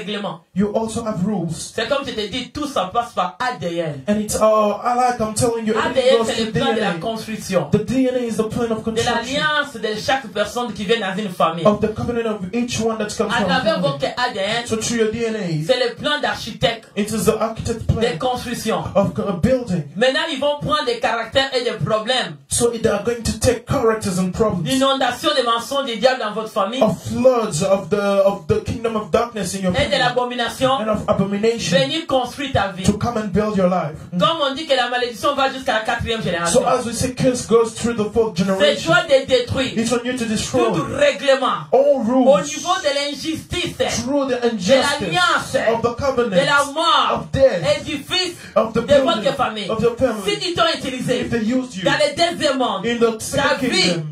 règlement. You also have rules. C'est comme je te dis, tout ça passe par ADN. And it's I'm telling you, ADN, c'est le plan de la construction. The DNA is the plan of De construction. l'alliance de chaque personne qui vient dans une famille. Of the covenant of each one that comes À from travers family. votre ADN, So through your DNA, c'est le plan d'architecte it is the architect de plan construction. of a building. Maintenant, ils vont prendre des caractères et des problèmes. So they are going to take characters and problems. L'inondation des mensonges du diable dans votre famille. Of floods of the kingdom of darkness in your Et de family. l'abomination. And of abomination. Venir construire ta vie. To come and build your life. Comme on dit que la malédiction va jusqu'à la 4e génération. So as we say, curse goes through the 4th C'est generation. toi de détruire. It's on you to destroy Tout règlement. all Au rules niveau de l'injustice. through the De injustice l'alliance. of the De covenant la mort. of death Et du fils of the de votre building famille. of your Si family. ils t'ont utilisé If they used you dans le deuxième monde, in the second ta vie, kingdom,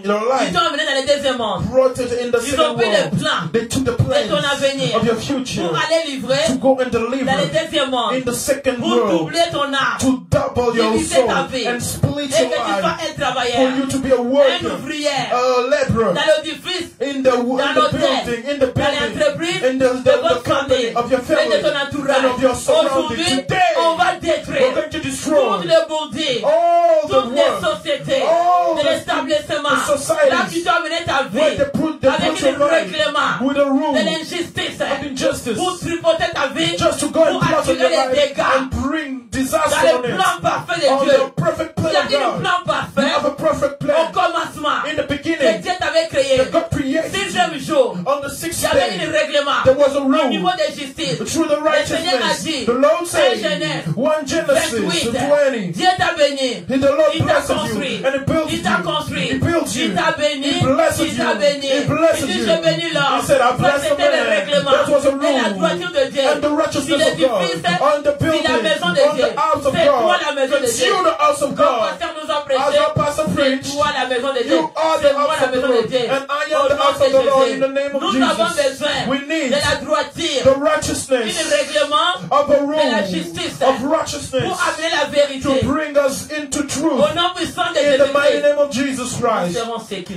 your ils life, t'ont amené dans le deuxième monde. brought it in the Ils ont second pris le world. plan They took the de ton plans avenir of your future pour aller livrer to go and dans le deliver deuxième monde. in the second Pour world, doubler ton âme. to double your Diviser soul ta vie. and split Et your que tu sois life, un for travailleur. you to be a Un worker, ouvrier. a laborer Dans l'édifice. in the l'hôtel, building, in the dans l'entreprise building, in de the votre company famille of your et de family ton entourage. and of your surrounding. Aujourd'hui, Today, on va we're détruire going to destroy toutes les bouddhis, all the toutes les work, sociétés, all de the l'établissement. societies Là, tu dois mener ta where vie they put the avec un règlement with a rule de l'injustice of injustice, pour tripoter ta vie, just to go and pour plot on attirer your les life dégâts. and bring Dans disaster le on it. plan parfait de On Dieu. the perfect Il y plan a of un God. plan You parfait have a perfect au plan commencement in the que beginning Dieu t'avait créé. that God created. Sixième jour, On the il y sixth avait un day, règlement there was a au rule niveau de justice. through the Le Seigneur a righteousness. dit, The Lord said, Genèse 1 Genesis 28, 20, Dieu t'a béni. the Lord Il t'a blesses construit. you and He builds Il t'a you. construit. He builds you. Il t'a béni. He blesses Il t'a you. béni. He blesses Il dit, you. je bénis l'homme. He said, I Ça, bless the c'était le man. règlement. That was a Et la rule. droiture de Dieu. And the righteousness Si of l'édifice, God on the si building, la maison de on Dieu. the house of C'est toi God. la maison de It's Dieu. you, the house of Comme God. pasteur nous a As prêché, our pastor c'est preached, toi la maison de Dieu. you are the C'est moi house la of the maison de Lord, Dieu. and I Au am the nom house de of the Lord Jésus. in the name of Nous avons Jesus. besoin We need de la droiture, the du righteousness règlement, of a de la rule justice of pour righteousness amener la vérité. to bring us into truth. Au nom puissant de In the mighty Jésus-Christ, name of Jesus nous Christ, serons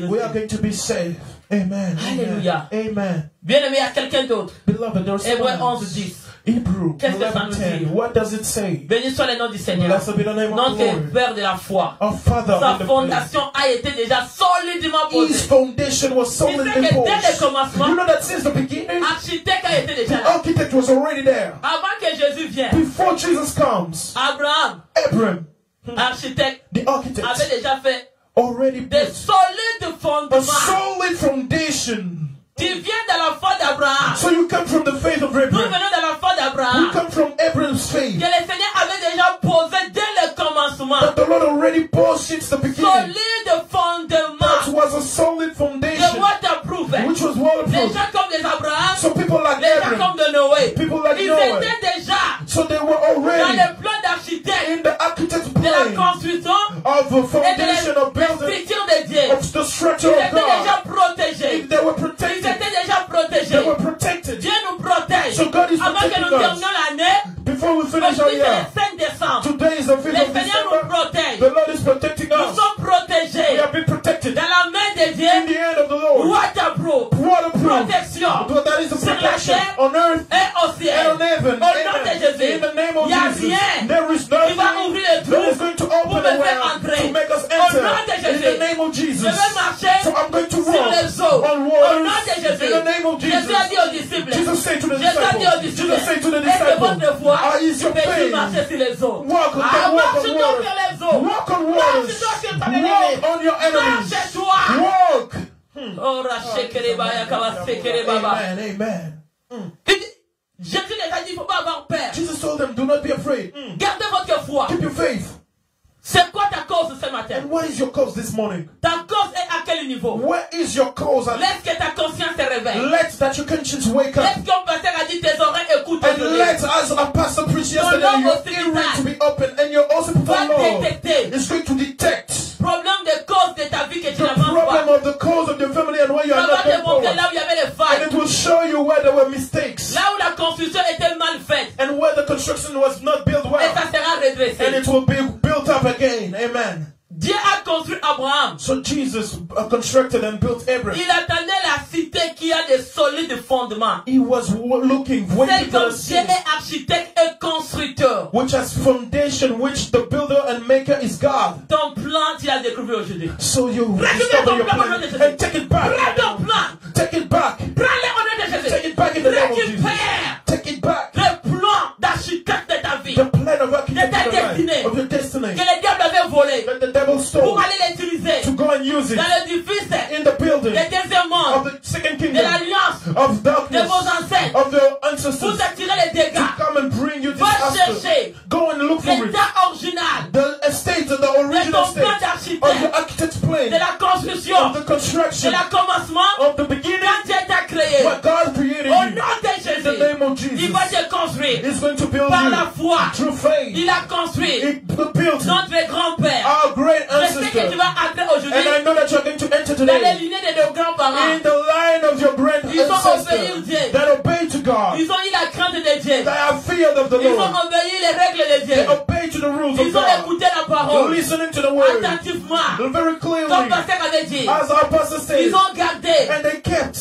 we are sécurisés. going to be saved. Amen. Alléluia. Amen. Bien-aimé, il y a quelqu'un d'autre. Beloved, there's Hébreux someone 11, 10. Hebrew Qu'est-ce que ça nous 11:10. dit? What does it say? Béni soit le nom du Seigneur. Blessed be the name of Notre the Lord. Père de la foi. Our Father Sa in the place. fondation a été déjà solidement His posée. foundation was Il solidly sait que dès le posed. commencement, You know that since the beginning, l'architecte a été déjà the là. architect was already there. Avant que Jésus vienne, Before Jesus comes, Abraham, Abraham, architecte, the architect, avait déjà fait already des built solides a fondements. solid foundation. Tu viens de la foi d'Abraham. So you come from the faith of Nous Abraham. venons de la foi We d'Abraham. come from Abraham's faith. Que le Seigneur avait déjà posé dès le commencement. That the Lord already posed since the beginning. Solide That fondement. was a solid The foundation, waterproof. which was Les waterproof. gens comme les Abraham, So people like les gens Abraham, comme de Noé, people like ils Noah, étaient déjà so they were dans already le plan d'architecte in the architect's de la plan construction of the et de foundation of la building, structure de Dieu. of the Ils structure of étaient déjà God. protégés. They were Ils protected. étaient déjà They protégés. were protected. Dieu nous protège. So God is Avant que nous protecting us. terminions l'année, Before we finish our aujourd'hui c'est year, le 5 décembre. today is the 5th Le of Seigneur nous December. protège. The Lord is protecting Nous us. sommes We protégés. have been protected. Dans la main de In Dieu, the hand of the Lord. waterproof, Waterproof. protection That is the sur la protection terre on earth et au and ciel. on heaven. Au nom de Amen. Jésus, In the name of il n'y a Jesus, rien there is qui va nothing ouvrir les that trous is going to pour open me the faire way entrer. to make us Au nom de enter. In Jésus, the name of je Jesus. vais marcher So I'm going to sur walk les eaux. on Au waters. nom de Jésus, In the name of Jésus a Jesus. dit aux disciples, Jesus said to the Jésus a dit aux disciples. disciples, Jesus said to the est-ce que votre disciples, foi is your peut-il faith? marcher sur les eaux? Walk on Marche water. donc sur les eaux. Walk on Marche waters. donc sur ton ennemi. Walk on your enemies. Marche-toi. Walk. Oh, Rachekereba, Yakawasekereba. Amen. Amen. Jésus les a dit, il ne faut pas avoir peur. Jesus told them, do not be afraid. Gardez votre foi. Keep your faith. C'est quoi ta cause ce matin? And what is your cause this morning? Ta cause est à quel niveau? Where is your cause? And Laisse que ta conscience se réveille. let that your conscience wake up. Laisse comme pasteur a dit, tes oreilles écoutent And aujourd'hui. let, as a pastor preached yesterday, Ton your homme earring aussi to be open and your also Va Lord détecter is going to detect problème de cause de ta vie que tu the n'avances problem pas. of the cause of your family and where you Ça are va not te going montrer forward. là où il y avait les And failles. it will show you where there were mistakes Là où la construction était mal faite. and where the construction was not built Et well. ça sera redressé. And it will be built up again. Amen. Dieu a construit Abraham. So Jesus constructed and built Abraham. Il attendait la cité qui a des solides fondements. He was looking, C'est waiting for comme a Dieu city est architecte et constructeur. which has foundation, which the builder and maker is God. Ton plan, tu l'as découvert aujourd'hui. So you Récupère discover ton your plan au nom plan de Jésus. and take it back. Prends ton plan. Take it back. Prends-le au nom de Jésus. Take it back in the name of Jesus. Récupère Take it back. le plan d'architecte de ta vie. The plan of architecture De ta destinée. of your destiny Que le diable avait volé. that the devil Pour stole aller l'utiliser. to go and use it Dans l'édifice in the building des deuxième of monde. the second De kingdom l'alliance. of De darkness vos ancêtres. of the Pour ancestors t'attirer les dégâts. to come and bring you Va disaster. chercher Go and look for it. l'état original The estate, the de original ton plan state of d'architecte. the architect's De plan, la construction. of the De construction, la commencement. of the beginning, Quand Dieu t'a créé. what God created Au you. nom de In the Jésus. name of Il Jesus, va te construire. He's going to build Par la you foi. through faith. Il a construit He built notre grand-père. our great Je sais que tu ancestor. vas entrer And aujourd'hui I know that you're going to enter dans les today lignées de nos grands-parents. in the line of your grand Ils ont obéi ancestors Dieu. that obey to God, Ils ont eu la crainte de Dieu. that are feared of the Ils ont Lord, obéi les règles de they Dieu. obey to the rules of Ils ont God, écouté la parole listening to the word attentivement. very Comme clearly, Pasteur avait dit. as our pastor says, Ils ont gardé. and they kept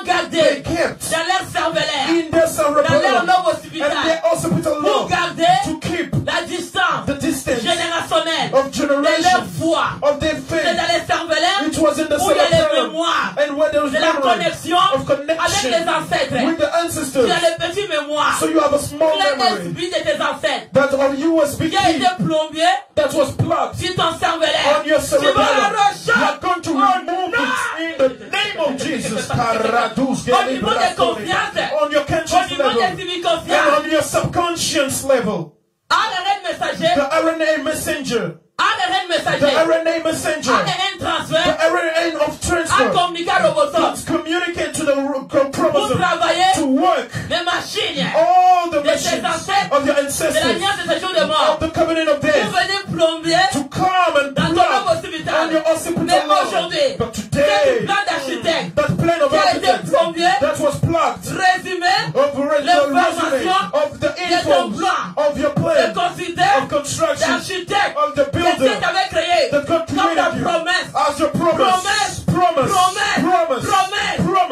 Gardé kept dans leur cervelaire, in their dans leur cerebellum, lobe and occipital, they also put a pour law garder to keep la distance the distance générationnelle of de leur generation foi. of their C'est faith. dans les cervelaires It was in the où il y a les cerebellum, mémoires and where there was de la memory connexion of avec les connection ancêtres. with the Tu ancestors. as les petites mémoires. So you have a small Plein memory d'esprit de tes ancêtres that of USB qui a été key plombé that was plugged sur ton cervelaire. on your Tu vas cerebellum. la You are rechercher. going to remove it in the name of Jesus. Karadus, Au niveau de confiance, on your au conscience niveau level de civique and confiance, on your subconscious level. ARN messager, The RNA messenger, ARN the messager, RNA messenger, ARN the transfert, RNA of à transfer. communiquer robotome Let's communicate to the pour chromosome travailler to work les machines all the de tes machines ancêtres, of your de ancestors l'alliance de séjour de mort, of the covenant of pour death venir plomber to come and dans ton plug lobe on occipital. your Mais occipital lobe. aujourd'hui, But ce today, plan d'architecte that plan of qui a été architect plombé, that was plugged résumé, of the resume L'information of the de ton info plan of your de plan considère of construction d'architecte of the que Dieu builder t'avait créé that God comme ta created you promesse. as your promise. Promise.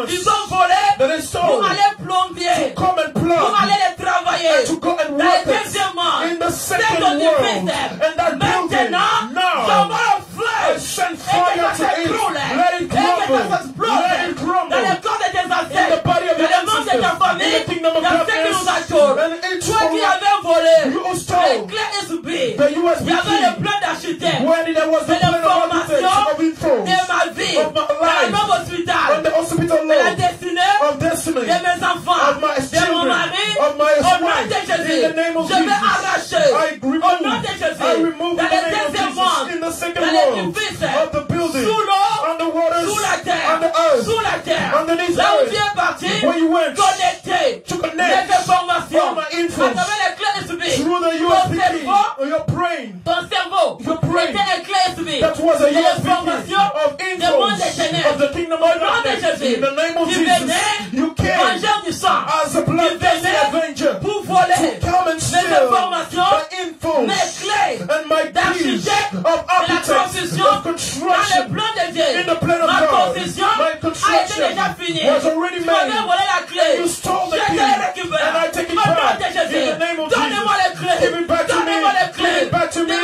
Ils ont volé That is pour so aller plombier, come and pour plug aller les travailler. and to go and Dans work le it deuxième monde, in the c'est second ton world. épisode. And that building Maintenant, now, j'envoie un feu. send Et fire que to ça it. s'écroule. Let it Et que ça crumble. s'explose. Let it crumble. Dans le corps de tes In the ancêtres. body of Dans your le monde de ta ancestors, famille. in the kingdom of Dans ceux qui nous darkness, entourent. and each Toi qui one avais volé you les stole clés USB. the USB Il y avait le key. plan d'architecte When there was the de plan of architecture l'information of info, de ma vie. of my Dans le life, même on hospital. the hospital De la law, destinée of destiny, de mes enfants. of my De mon children, mari. of my Au nom wife, de Jésus. in the name of Je vais Jesus, arracher. I remove, Au nom de Jésus. I remove Dans in the le name of deuxième monde. Jesus, in the second Dans world, l'édifice. of the building, Sous l'eau. on the waters, Sous la terre. on the earth, Sous la terre. underneath Là où earth, tu es parti. where you went, Connecté. to Les connect informations. all my À infos travers les clés USB. through the Ton USB key, cerveau. or your brain. Ton cerveau. Your brain. Était un clé USB. That was a De USB l'information. key of Des mondes des infos ténèbres. of the kingdom Au of nom de darkness. Jésus. In the name of Tu Jesus, venais. you came Vengeur du sang. as a bloodthirsty avenger Pour voler. come and Mes steal informations. my info Mes clés. and my keys D'architecte. of De la architects, construction. of Dans le construction. plan de Dieu. In the plan of Ma God, construction my a été construction déjà finie. was already Tu m'avais made. volé la clé. You stole the Je te key, la récupère. and I take it Au nom back. de Jésus. In the name of Donnez-moi Jesus. les clés. Give it back to me. Donnez-moi les clés. Give it back to me.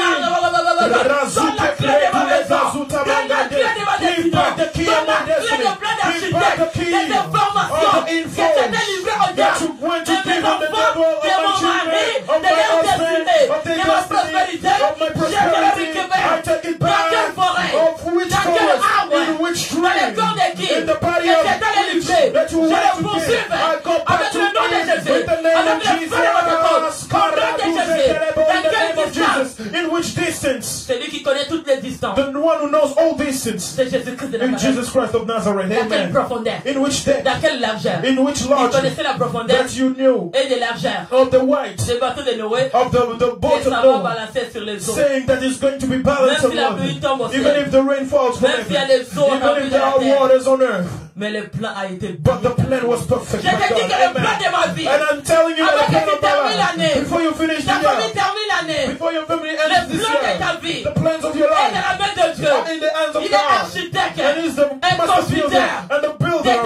Donne la clé de ma maison. Donne la clé de ma Give back the destinée. key of Donne la my clé destiny. de plein Give back the d'architectes. key Des informations of the qui infos s'étaient livrées au that diable. you went to De mes give on the enfants, devil, of de my mon children, mari, of de my leur husband, destinée, of their de ma destiny, prospérité. of my Je te la prosperity. récupère. I take it Dans back. quelle forêt? Of which Dans quel forest? arbre? In which Dans le tree? corps de qui? In the body Que of c'est allé which livrer. that you Je went le to poursuis give. I go back avec to le nom de it Jésus. with the name of Avec le Jesus. feu de votre corps. Au nom de Jésus. Dans In the quelle name of distance? Jesus. In which distance? Celui qui connaît toutes les distances. The one who knows all distance. C'est Jésus-Christ de In Nazareth. Jesus Christ of Nazareth. Dans quelle Amen. profondeur? In which depth? Dans quelle largeur? In which Il large connaissait la profondeur that you knew et de largeur. of the white Le bateau de Noé. of the Et boat ça of va Noah, balancer sur les eaux. saying that it's going to be balanced Même on si la water, pluie tombe au ciel. even if the rain falls from Même s'il y a heaven, des eaux even if de there la are terre. waters on earth. Mais le plan a été But the plan was perfect. Je my te dis God. que le Amen. plan de ma vie. And I'm telling you Avant that the que plan tu of my termines life, l'année. before you finish the Ta famille year, termine l'année. before your family Le ends this plan de ta year, vie the plans of your est life dans la main de Dieu. are in the hands of Il est God. architecte And he's the et master builder constructeur and the de builder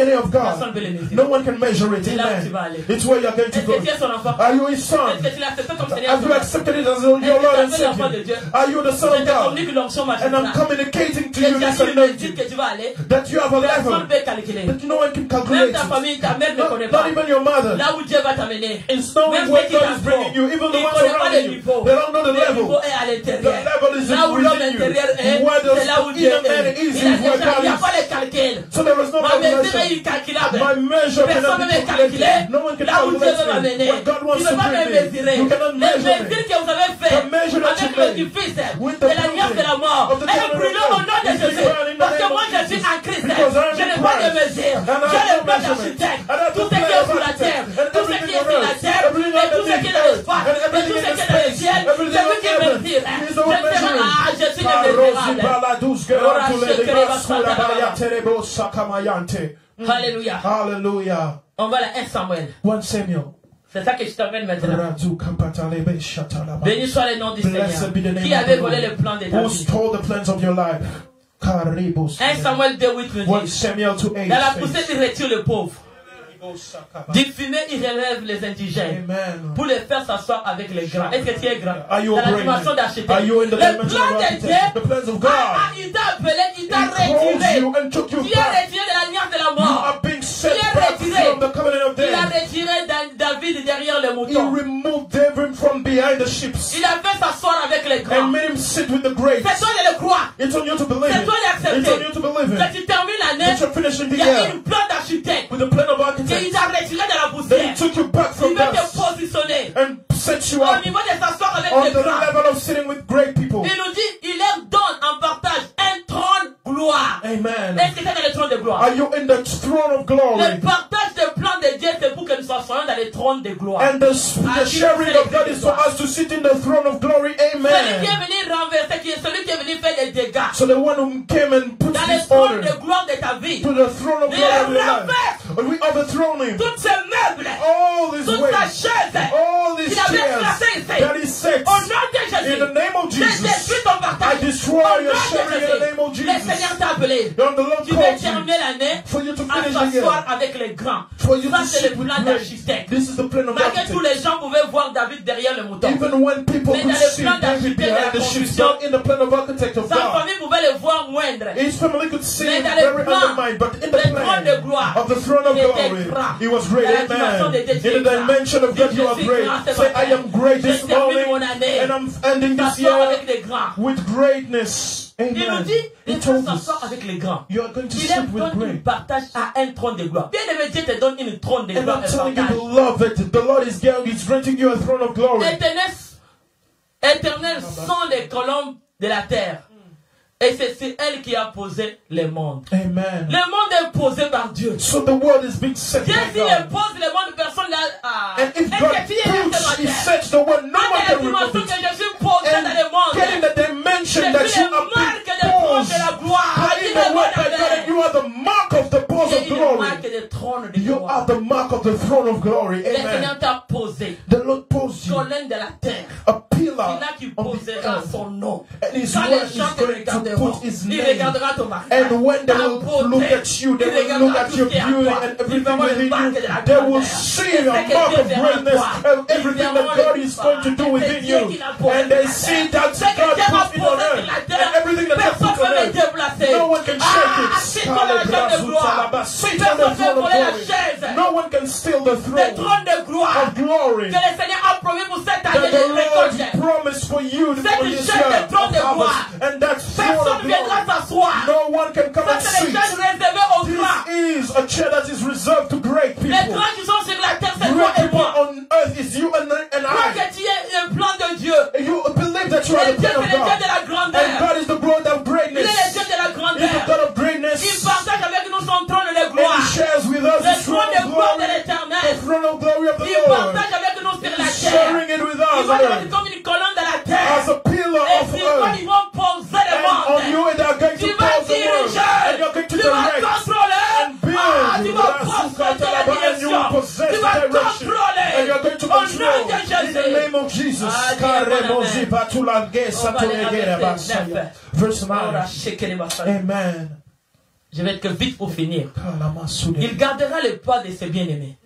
DNA of God. Personne peut l'imiter. No one can make measure it. C'est là où tu vas Amen. aller. It's where you're going to Est-ce go. que tu es son enfant? Are you his son? Est-ce que tu l'as accepté comme Seigneur? Have you accepted it as your Lord and Savior? Are you the Son Je of te God? communique l'onction And I'm magistrale. communicating to Que you tu as this une mesure anointing que tu vas aller. that you have a Personne level ne peut calculer. that no one can Même calculate. ta famille, ta mère ne connaît Not pas. even your mother. Là où Dieu va t'amener. It's knowing Même where ceux qui God is bringing you, t'entourent. even the Ils ne ones connaissent pas around le you. niveau. They don't know the Le level. niveau est à The l'intérieur. level is Là où l'homme within you. intérieur est, Where c'est là où the Dieu inner man est. is Il a where déjà, il n'y a God pas is. les calculs. So there is no Ma mesure est calculation. incalculable. My measure Personne cannot ne be peut calculer. calculated. No one can Là où Dieu veut calculate m'amener. me. What God Tu wants ne to peux pas me bring me. mesurer. You cannot Les measure mesures me. que vous avez The faites measure that you avec le made difficile with de the l'alliance de la mort of the est covenant brûlée of au nom de God. Jésus. It's burned in the Parce que name moi of je suis Jesus. en Christ. Because I am Je in n'ai pas de Christ. mesure. And I J'ai have le no plan measurement. d'architecte. And I have Tout the ce qui plan est of sur la architect. terre, And tout ce everything qui est on sur la earth, terre, everything et tout ce underneath qui est dans earth, l'espace, and et everything tout in ce the qui est dans le space, ciel, everything c'est lui on qui heaven. mesure. He is Je the one sais, measuring. ah, je suis Parosi démesurable. baladus geratu leleba sura baya terebo sakamayante. Alléluia. Hallelujah. On va à 1 Samuel. 1 Samuel. C'est ça que je t'emmène maintenant. Ratu kapatalebe shatalaba. Béni soit le nom du Seigneur. Blessed be the name Qui of avait the volé Lord. le plan de Who David? stole the plans of your life? Karibus. 1 Samuel 2:8 nous 1 dit. Samuel 2:8. Dans la poussée, il retire le pauvre. Du fumier, il relève les indigents. Amen. Pour les faire s'asseoir avec les grands. Est-ce que tu es grand? Are you Dans la great? dimension d'architecte. Are you in the Le dimension plan of de architect? Dieu, The plans of God. il t'a appelé, il t'a He called retiré. you and took you Tu es back. retiré de l'alliance de la You mort. are being set Il est back retiré. from the covenant of Il a death. retiré David derrière le He mouton. removed David from behind the ships Il a fait s'asseoir avec les grands. and made him sit with the greats. C'est toi de le croire. It's on you to believe C'est it. toi d'accepter. It's on you to believe Quand it. tu termines l'année, But you're finishing the il y a year une plan d'architecte. with the plan of Et architect. il t'a retiré de la Then poussière. he took you back Il from veut te dust positionner and set you au up niveau de s'asseoir avec on les the grands. level of sitting with great people. Il nous dit, il leur donne en partage un trône gloire. Amen. Est-ce que c'est dans le trône de gloire? Are you in the throne of glory? Le partage des plans de Dieu, c'est pour que nous soyons dans le trône de gloire. And the sharing of God is for us to sit in the throne of glory. Celui qui est Amen. venu renverser, celui qui est venu faire des dégâts So the one who came and put dans le his trône order de gloire de ta vie, to the throne of il glory of le your life. renverse. And we overthrown him. Tous ces meubles, All these toute sa ways, chaise, all these il avait chairs placé ici. that he set Au nom de Jésus, in the name of je Jesus. détruis ton partage. I destroy Au your nom sharing in the name of de Jésus, le Jesus. Seigneur t'a appelé. And the Lord Tu veux called you terminer l'année for you to à finish the year. s'asseoir avec les grands. For you Ça, to c'est sit le with plan great. d'architecte. This is the plan of Malgré tous architect. les gens pouvaient voir David derrière le mouton. Even when people Mais could dans le see plan David d'architecte de la behind the ships, construction, not in the plan of architect of Sa God. famille pouvait le voir moindre. His family could see Mais him dans le very plan, undermined, but in the le trône de plan gloire, of the throne of il était glory, grand. he was great. Dans la dimension Amen. de Dieu, In tu es the grand. dimension of Dis, God, you je are suis great. grand ce Say, I matin. am great Je this termine morning, mon année. and I'm ending this S'asseoir avec year les grands. with greatness. Il nous Amen. dit, He il faut told us, s'asseoir avec les grands. you are going to Il sit leur with donne une great. partage à un trône de gloire. Bien aimé, Dieu te donne une trône de And gloire I'm et telling you, partage. beloved, the Lord is granting you a throne of glory. Éternel sont les colombes de la terre. Et c'est elle qui a posé le monde. Amen. Le monde est posé par Dieu. So the world is being set Dieu, by s'il God. pose le monde, personne n'a. And if God puts, He sets the world, no one can remove que it. je suis posé dans le monde. Get in the dimension Je that suis you le are marque being de trône posed. de la gloire. But in the word by God, and you are the mark of the pose of Et il glory. marque de trône de You gloire. are the mark of the throne of glory. Le Amen. Seigneur t'a posé The Lord posed you colonne de la terre. a pillar C'est là qu'il of the posera earth. son nom. And His Quand word les is gens te going to regarderont, put His il name. regardera ton mariage. And when they ta will beauté, look at you, they il will look regardera at tout your ce qui est à beauty toi. and Ils everything verront le within marque you. de la They will grandeur. see Et a ce que mark Dieu of verra en greatness toi. and Ils everything verront that le God is going to do c'est within Dieu you. qui l'a posé And they sur la see terre. that Ce que God Dieu va puts it on poser sur earth. la And terre, everything that God personne puts on ne peut le earth, déplacer. no one can shake it. Assis sur la chaise de gloire. Sit on the Personne ne peut throne of voler la glory. chaise. No one can steal the Le throne trône de gloire of glory que le Seigneur a promis pour cette that année the de Lord récolte. promised for you Cette for this chaise year de trône of de gloire. harvest. And that throne of Personne ne viendra glory, s'asseoir. no one can come Ça, and c'est les sit. chaises réservées aux grands. This is a chair that is reserved to great Les people. grands qui sont sur la terre, c'est toi Great et people moi. on earth is you and Crois I. que tu es le plan de Dieu. You believe that you are Et the Dieu, plan c'est of le Dieu God. de la And grandeur. God is the God of Il greatness. est le Dieu de la He's the grandeur. God of Il greatness. partage avec nous son trône de And gloire. He shares with us Le the throne trône de of gloire de glory. The l'éternel. throne of glory of the Il Lord. partage avec nous sur la He's terre. sharing it with Il us va on devenir earth comme une colonne de la terre. as a pillar Et of sur toi, earth. ils vont poser le And on monde. you they are going Tu to vas pause the world. And you're going diriger. to Tu vas direct contrôler. and build. Tu vas poser la And you will direction. possess Tu the vas direction. contrôler. And you're going to Au nom control. de In the Jésus. name of Jesus. Ah, Dieu, bon amen. Verse Ora 9. shekele basara. Amen. Je vais être vite pour finir. Il gardera le poids de ses bien-aimés.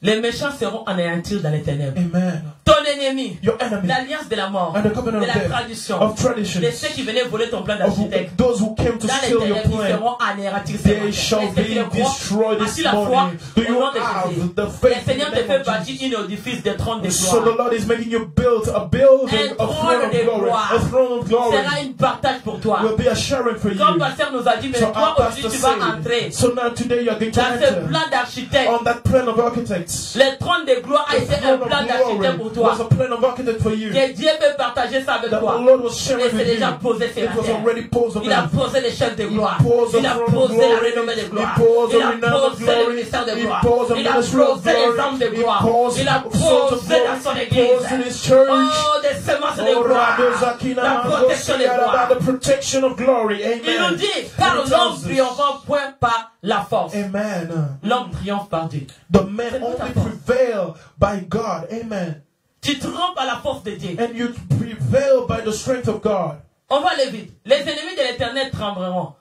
Les méchants seront anéantis dans les ténèbres. Amen. Ton ennemi, Your enemy. l'alliance de la mort, And the covenant de of la death, tradition, of traditions, de ceux qui venaient voler ton plan of d'architecte. those who came to Dans les steal your ténèbres, ils plan, seront anéantis. they shall be destroyed this morning. Do you have the Le faith in Seigneur the te name fait of bâtir Jesus? un édifice de trône de So the gloire. Lord is making you build a building, Un a throne of trône de glory, gloire. a throne of glory Sera une partage pour toi. will be a sharing for Comme you. pasteur nous a dit, mais So toi our aujourd'hui pastor tu vas entrer said, so now today you are going to dans ce enter plan d'architecte. on that plan of architects. Le trône de gloire a The été un throne of plan d'architecte pour glory was toi. a plan of architect for you. Que Dieu veut partager ça avec That the toi. Lord was sharing Et c'est with déjà you. posé sur It la was terre. already posed on Il a earth. posé l'échelle de gloire. He posed Il a the throne of posé la glory. renommée de He gloire. posed Il the a renown of posé le glory. ministère de He gloire. posed the Il a ministry of posé les glory. hommes de He gloire. posed Il a the sons of posé dans son glory. He église. posed in his church. Oh, des semences de Oh, gloire. Rado Zakina La Mando protection de gloire. Siara, the protection of glory. Il nous Amen. dit, car And it l'homme tells us- triomphant point par la force. Amen. L'homme triomphe par Dieu. The man C'est tout à only force. prevail by God. Amen. Tu triomphes par la force de Dieu. And you prevail by the strength of God. On va aller vite. Les ennemis de l'éternel trembleront.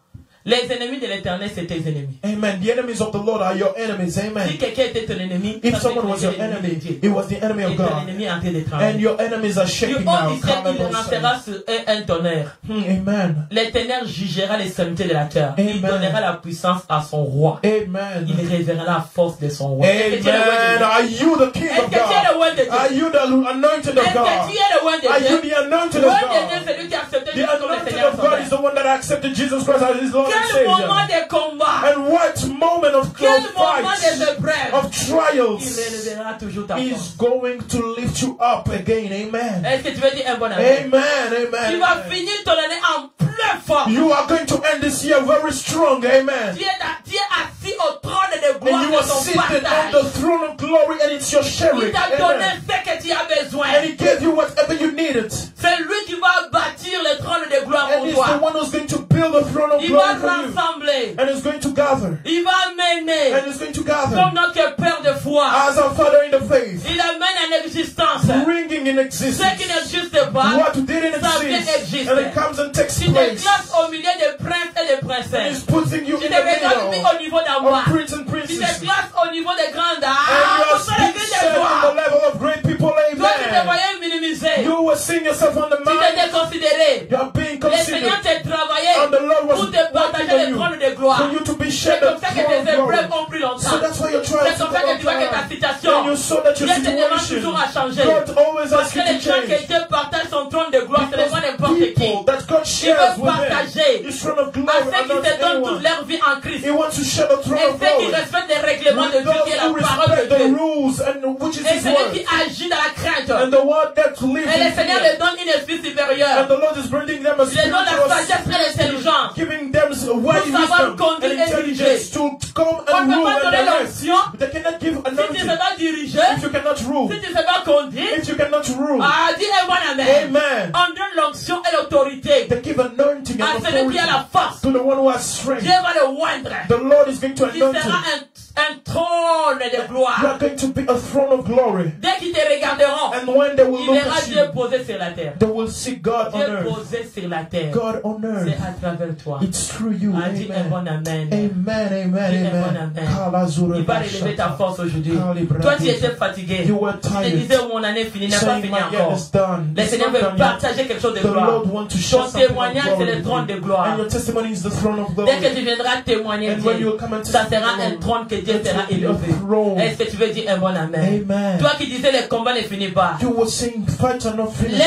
Les ennemis de l'éternel, c'est tes ennemis. Amen. The enemies of the Lord are your enemies. Si Amen. quelqu'un était ton ennemi, If ça someone veut was dire your l'ennemi de enemy, Dieu. it was the enemy Et of ton God. ennemi est en train de And travailler. your enemies are Du shaking haut now. du ciel, il lancera sur eux un tonnerre. Amen. L'éternel jugera les sommités de la terre. Il Amen. donnera la puissance à son roi. Amen. Il révélera la force de son roi. Est-ce que tu es le roi de Amen. Dieu? Are you the king Est-ce of que tu es le God? roi de Dieu? Are you the anointed of Est-ce que God? tu es le roi de Are you Dieu? the anointed Le of roi de Dieu, God? c'est lui qui a accepté The Jésus comme le anointed Seigneur of et God Sauveur. is the one that accepted Jesus Christ as his Lord and Quel moment Savior. de combat, And what moment of quel moment fights, des épreuves, of il trials, relèvera toujours ta force. is going to lift you up again. Amen. Est-ce que tu veux dire un bon amen? Amen. Tu Amen. vas finir ton année en pleine forme. You are going to end this year very strong. Amen. Tu es assis au trône de gloire And you de are ton seated on partage. the throne of glory and it's your sharing. Il t'a donné Amen. ce que tu as besoin. And he gave you whatever you needed. C'est lui qui va bâtir le trône de gloire And pour he's the toi. one who's going to build the throne of Il va glory for you. rassembler. And he's going to gather. Il va mener. And he's going to gather. Comme notre Père de foi. As our Father in the faith. Il amène en existence. Bringing in Ce existence. qui n'existe pas. What didn't Ça vient exist. exister. And it comes and takes Tu te place. classes au milieu des princes et des And princesses. he's putting you Tu in te the regardes middle au niveau d'en bas. of prince and Tu te princesses. classes au niveau des grandes dames. And you are Vous les filles set de on the gloire. level of great people. Toi, tu te Amen. voyais minimisé. You were seeing yourself on the Tu mountain. t'étais considéré. You are being Le Seigneur considered. t'a travaillé And the Lord was pour te working partager on le you. trône de gloire. For you to be C'est shed comme the ça que throne tes of glory. épreuves ont pris So longtemps. that's why your trials C'est comme ça que tu vois que ta And situation you saw that your Dieu te demande situation, toujours à changer. God always Parce asks que you les to gens change. qui Dieu partage son trône de gloire, ce n'est pas n'importe qui. People that God Il shares veut with partager them, His throne of à glory, ceux and qui not se donnent toute anyone. leur vie en Christ. He wants to share the throne Et of ceux qui glory. respectent les règlements de With Dieu, qui est those la who parole de respect the Dieu. rules and which is Et His celui word. qui agit dans la crainte. And the word that lives Et le in Seigneur fear. leur donne une esprit And supérieure. the Lord is bringing them a Il leur donne la spiritual sagesse et l'intelligence. giving them wise savoir wisdom and conduire et intelligence to come On and ne peut rule pas and donner direct. l'onction They cannot give si tu ne anointing sais pas diriger, if you cannot rule. si tu ne sais pas conduire. If you cannot rule. Ah, dis un bon amen. Amen. On donne l'onction et l'autorité They give anointing à and celui qui a la authority force. to the one who has strength. Dieu va le oindre. The Lord is going to Il anoint sera him. un trône de You are gloire. going to be a throne of glory. Dès qu'ils te regarderont, And when they will il look verra at Dieu you, posé sur la terre. they will see God on Dieu earth. posé sur la terre. God on C'est earth. à travers toi. It's through you. Ah, dis un bon Amen. amen. Amen, amen, Dis un bon amen. amen. Kala zure Il va relever ta bashata. force aujourd'hui. Kalibra Toi, tu disa. étais fatigué. You were Tu te tired. disais, mon année finie, n'est pas Saying finie my year encore. is done. Le It's Seigneur not veut done yet. partager quelque chose de The gloire. Lord wants to share Ton something of témoignage, c'est glory le with trône you. de gloire. And your testimony is the throne of Dès glory. que tu viendras témoigner, And when Dieu, you will come and ça testify, sera un trône que Dieu it sera will be a élevé. throne. Est-ce que tu veux dire un bon amen? Amen. Toi qui disais les combats ne finissent pas. You were saying fights are not finished.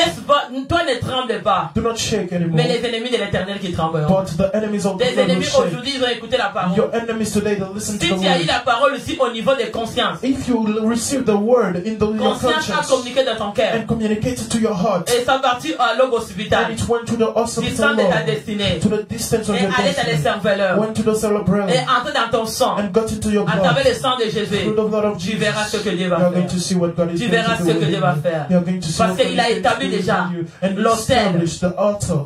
Toi ne tremble pas. Do not shake anymore. Mais les ennemis de l'éternel qui trembleront. But the enemies of the Des Lord will ennemis shake. aujourd'hui, ils ont écouté la parole. Your enemies today, they listen to Si the tu as eu word. la parole aussi au niveau des consciences, If you receive the word in your conscience a conscience communiqué dans ton cœur. and communicate it to your heart, Et ça partit à Logos Hospital. and it went to the awesome Distance de ta Lord, destinée. to the distance of Et your allez dans les destiny, cerveleurs. went to the cerebellum Et entre dans ton sang. and got into your À blood. travers le sang de Jésus. Through the blood of Tu Jesus, verras ce que Dieu you va are going faire. to see what God is Tu going verras to ce do que with Dieu va you. faire. You are going to see Parce what God qu'il a is going to établi do déjà with you. And He l'autel established the altar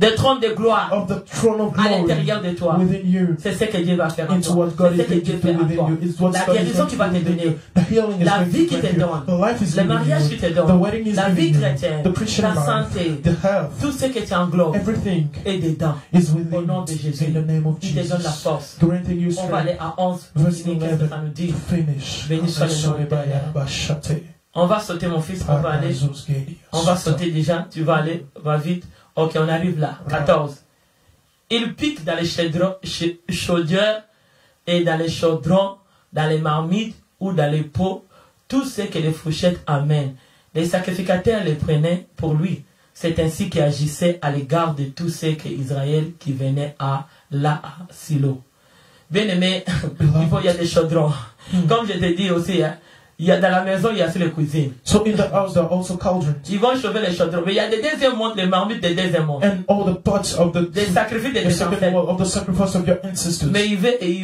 des trônes de gloire of the throne of à glory l'intérieur de toi. within you. C'est ce que Dieu va faire en Into toi. what God C'est is ce que going Dieu to fait do en within toi. you. It's what La God is guérison going qui to va do te within donner. you. The healing is La going vie to qui te give you. donne. The life is Le giving mariage qui you. te The donne. wedding is La giving vie you. chrétienne. The Christian La life. santé. The health. Tout ce que tu englobes Everything est dedans. is Au nom within de Jésus. in the name of Il te donne la Jesus. force. Granting you On va aller strength. à 11. Verse Qu'est-ce que ça nous 11 dit? to finish. Béni soit le nom de Dieu. On va sauter, mon fils, on va aller. On va sauter déjà. Tu vas aller. Va vite. Ok, on arrive là. 14. Il pique dans les chaudières et dans les chaudrons, dans les marmites ou dans les pots, tout ce que les fourchettes amènent. Les sacrificateurs les prenaient pour lui. C'est ainsi qu'il agissait à l'égard de tous ceux qu'Israël qui venaient à Silo. Bien aimé, il y a des chaudrons. Comme je t'ai dit aussi, hein, il y a dans la maison, il y a aussi les cuisines. So in the house there are also cauldrons. Ils vont chauffer les chaudrons. Mais il y a des deuxième mondes, les marmites des deuxième mondes. And all the pots of Des sacrifices de the tes second ancêtres. world, of the sacrifice of your ancestors. Mais il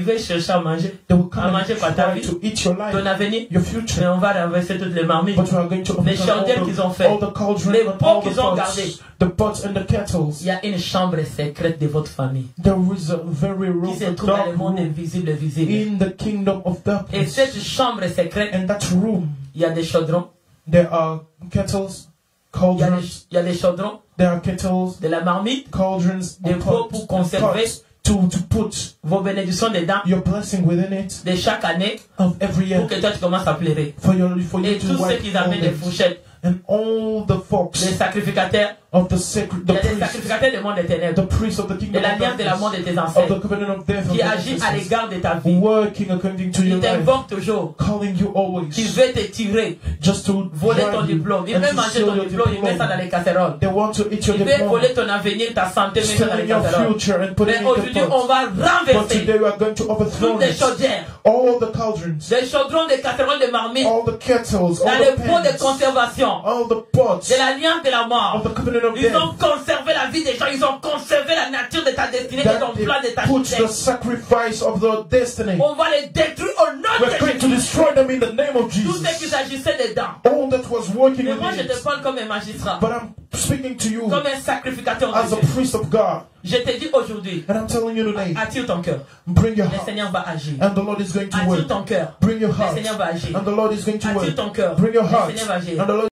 veut chercher à manger. They will come À and manger par ta try vie, to eat your ton life, avenir. your Mais future. on va renverser toutes les marmites. But we are going to Les overcome chandelles qu'ils ont fait. all the cauldrons Les and pots all the qu'ils ont pots, gardés. the pots and the kettles. Il y a une chambre secrète de votre famille There is a very qui room, se a trouve dans dark le monde room invisible et visible. in the kingdom of Et darkness. cette chambre secrète, And that room, il y a des chaudrons. there are kettles, cauldrons, Il y a des chaudrons, there are kettles, de la marmite, cauldrons, des pots pour conserver to put vos bénédictions dedans your blessing within it de chaque année of every pour year que toi tu commences à pleurer. for you Et to tous ceux wipe qui all amènent des this. fourchettes, And all the folks les sacrificateurs, of the sacred, il y the a des priests, sacrificateurs du monde des ténèbres, the priests of the de kingdom of l'alliance de la mort darkness, de tes of the ancêtres, covenant of death of qui the agit à ancestors, l'égard de ta vie, working according to qui your life, t'invoque toujours, calling you qui always veut te tirer, just to voler ton drive you diplôme. Il and veut to manger steal ton your diplôme, il met ça dans diploma. les casseroles. They want to eat your Il veut diploma, voler ton avenir, ta santé, mettre ça dans les stealing your casseroles. future and putting Mais it in aujourd'hui, the on pot. va But renverser today we are going to overthrow toutes les it. chaudières, All the cauldrons, des chaudrons, des casseroles, des marmites, all the kettles, dans all les the pots de pans, conservation, all the pots de l'alliance de la of mort. the covenant of Ils death. ont conservé la vie des gens, ils ont conservé la nature de ta destinée et That ton they plan de ta put the richesse. sacrifice of the destiny. On va les détruire au nom We're de going to Jésus. destroy them in the name of Tout ce qui Jesus. s'agissait dedans. All that was working Mais with moi, je te it. parle comme un magistrat, But I'm speaking to you comme un sacrificateur as de a Dieu. priest of God. Je te dis aujourd'hui, And I'm telling you today, attire ton cœur. bring your Le heart. Seigneur va agir. And the Lord is going to Attire work. ton cœur. Bring your Le heart. Seigneur va agir. And the Lord is going to Attire work. ton cœur. Bring your Le heart. Seigneur va agir. And the Lord